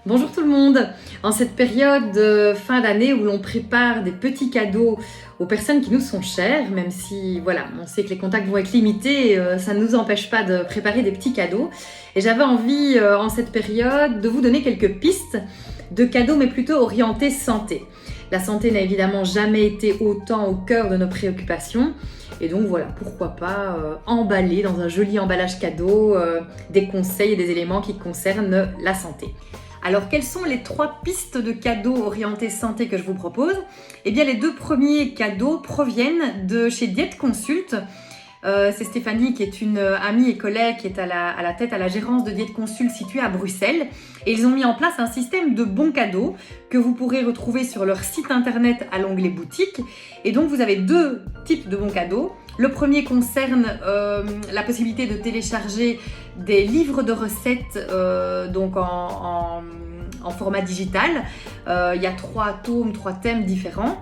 Bonjour tout le monde. En cette période de fin d'année où l'on prépare des petits cadeaux aux personnes qui nous sont chères, même si voilà, on sait que les contacts vont être limités, ça ne nous empêche pas de préparer des petits cadeaux. Et j'avais envie en cette période de vous donner quelques pistes de cadeaux, mais plutôt orientés santé. La santé n'a évidemment jamais été autant au cœur de nos préoccupations. Et donc voilà, pourquoi pas emballer dans un joli emballage cadeau des conseils et des éléments qui concernent la santé. Alors, quelles sont les 3 pistes de cadeaux orientés santé que je vous propose? Eh bien, les 2 premiers cadeaux proviennent de chez Diète Consult. C'est Stéphanie qui est une amie et collègue qui est à la tête, à la gérance de Diète Consult située à Bruxelles. Et ils ont mis en place un système de bons cadeaux que vous pourrez retrouver sur leur site internet à l'onglet boutique. Et donc, vous avez 2 types de bons cadeaux. Le premier concerne la possibilité de télécharger des livres de recettes donc en format digital. Il y a 3 tomes, 3 thèmes différents.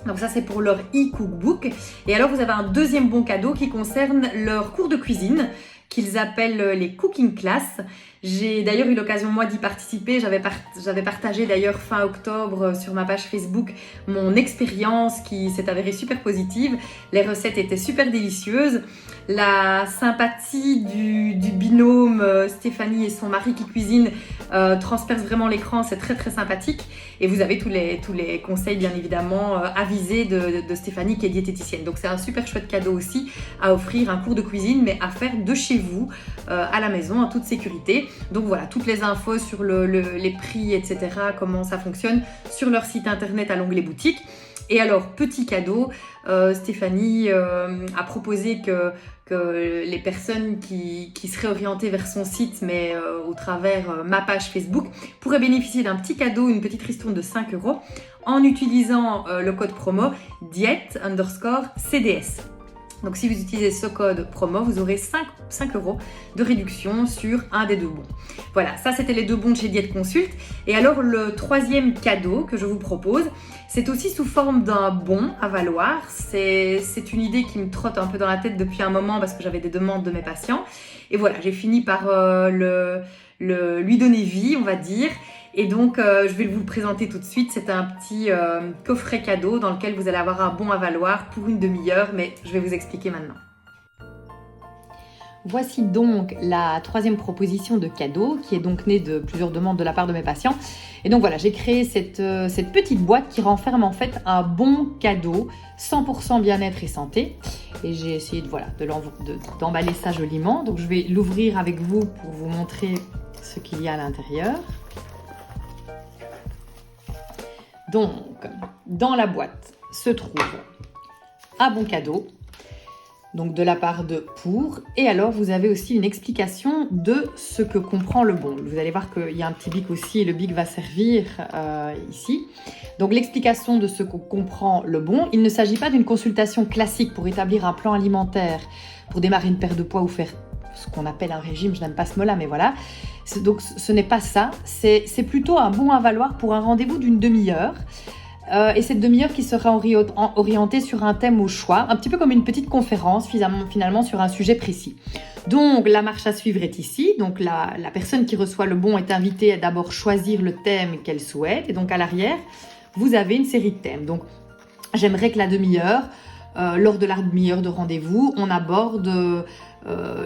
Donc ça c'est pour leur e-cookbook. Et alors vous avez un deuxième bon cadeau qui concerne leur cours de cuisine qu'ils appellent les cooking class. J'ai d'ailleurs eu l'occasion moi d'y participer, j'avais partagé d'ailleurs fin octobre sur ma page Facebook mon expérience qui s'est avérée super positive. Les recettes étaient super délicieuses. La sympathie du binôme Stéphanie et son mari qui cuisinent transperce vraiment l'écran, c'est très très sympathique. Et vous avez tous les conseils bien évidemment avisés de Stéphanie qui est diététicienne. Donc c'est un super chouette cadeau aussi à offrir, un cours de cuisine mais à faire de chez vous, à la maison, en toute sécurité. Donc voilà, toutes les infos sur les prix, etc., comment ça fonctionne, sur leur site internet à l'onglet boutique. Et alors, petit cadeau, Stéphanie a proposé que les personnes qui seraient orientées vers son site, mais au travers ma page Facebook, pourraient bénéficier d'un petit cadeau, une petite ristourne de 5 € en utilisant le code promo diet_CDS. Donc si vous utilisez ce code promo, vous aurez 5 € de réduction sur un des 2 bons. Voilà, ça c'était les 2 bons de chez Diète Consult. Et alors le troisième cadeau que je vous propose, c'est aussi sous forme d'un bon à valoir. C'est une idée qui me trotte un peu dans la tête depuis un moment parce que j'avais des demandes de mes patients. Et voilà, j'ai fini par lui donner vie, on va dire. Et donc, je vais vous le présenter tout de suite. C'est un petit coffret cadeau dans lequel vous allez avoir un bon à valoir pour une demi-heure, mais je vais vous expliquer maintenant. Voici donc la troisième proposition de cadeau qui est donc née de plusieurs demandes de la part de mes patients. Et donc voilà, j'ai créé cette petite boîte qui renferme en fait un bon cadeau 100% bien-être et santé. Et j'ai essayé d'emballer ça joliment. Donc je vais l'ouvrir avec vous pour vous montrer ce qu'il y a à l'intérieur. Donc, dans la boîte se trouve un bon cadeau, donc de la part de Pour. Et alors, vous avez aussi une explication de ce que comprend le bon. Vous allez voir qu'il y a un petit bic aussi et le bic va servir ici. Donc, l'explication de ce que comprend le bon. Il ne s'agit pas d'une consultation classique pour établir un plan alimentaire, pour démarrer une perte de poids ou faire ce qu'on appelle un régime, je n'aime pas ce mot-là, mais voilà. Donc ce n'est pas ça, c'est plutôt un bon à valoir pour un rendez-vous d'une demi-heure. Et cette demi-heure qui sera orientée sur un thème au choix, un petit peu comme une petite conférence finalement sur un sujet précis. Donc la marche à suivre est ici, donc la personne qui reçoit le bon est invitée à d'abord choisir le thème qu'elle souhaite. Et donc à l'arrière, vous avez une série de thèmes. Donc j'aimerais que la demi-heure, lors de la demi-heure de rendez-vous, on aborde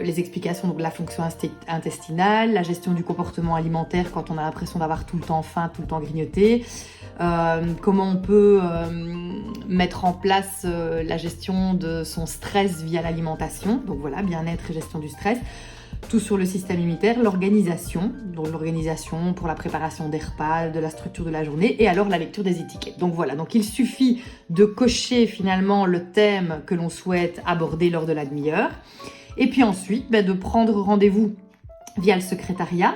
les explications, donc la fonction intestinale, la gestion du comportement alimentaire quand on a l'impression d'avoir tout le temps faim, tout le temps grignoté, comment on peut mettre en place la gestion de son stress via l'alimentation, donc voilà, bien-être et gestion du stress, tout sur le système immunitaire, l'organisation, donc l'organisation pour la préparation des repas, de la structure de la journée, et alors la lecture des étiquettes. Donc voilà, donc il suffit de cocher finalement le thème que l'on souhaite aborder lors de la demi-heure. Et puis ensuite, de prendre rendez-vous via le secrétariat,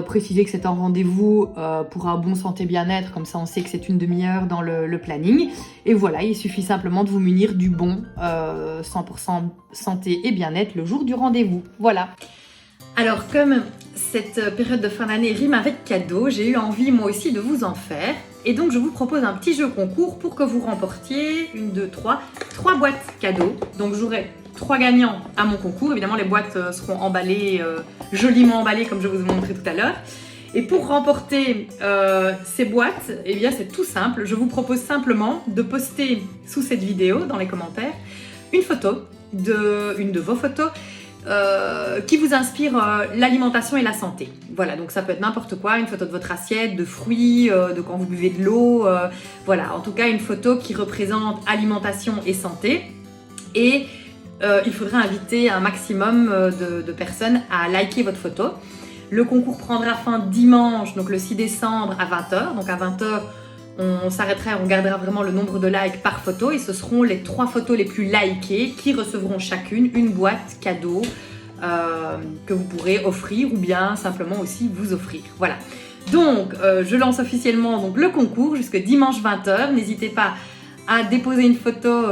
préciser que c'est un rendez-vous pour un bon santé bien-être, comme ça on sait que c'est une demi-heure dans le planning. Et voilà, il suffit simplement de vous munir du bon 100% santé et bien-être le jour du rendez-vous. Voilà. Alors comme cette période de fin d'année rime avec cadeau, j'ai eu envie moi aussi de vous en faire. Et donc je vous propose un petit jeu concours pour que vous remportiez 3 boîtes cadeaux. Donc j'aurai 3 gagnants à mon concours. Évidemment, les boîtes seront emballées, joliment emballées comme je vous ai montré tout à l'heure. Et pour remporter ces boîtes, eh bien c'est tout simple. Je vous propose simplement de poster sous cette vidéo, dans les commentaires, une photo, une de vos photos, qui vous inspire l'alimentation et la santé. Voilà, donc ça peut être n'importe quoi, une photo de votre assiette, de fruits, de quand vous buvez de l'eau, voilà, en tout cas une photo qui représente alimentation et santé. Et il faudra inviter un maximum de personnes à liker votre photo. Le concours prendra fin dimanche, donc le 6 décembre à 20h. Donc à 20h, on s'arrêtera, on gardera vraiment le nombre de likes par photo et ce seront les 3 photos les plus likées qui recevront chacune une boîte cadeau que vous pourrez offrir ou bien simplement aussi vous offrir. Voilà. Donc, je lance officiellement donc, le concours jusque dimanche 20h. N'hésitez pas à déposer une photo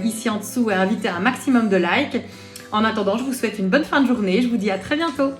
ici en dessous et à inviter un maximum de likes. En attendant, je vous souhaite une bonne fin de journée. Je vous dis à très bientôt.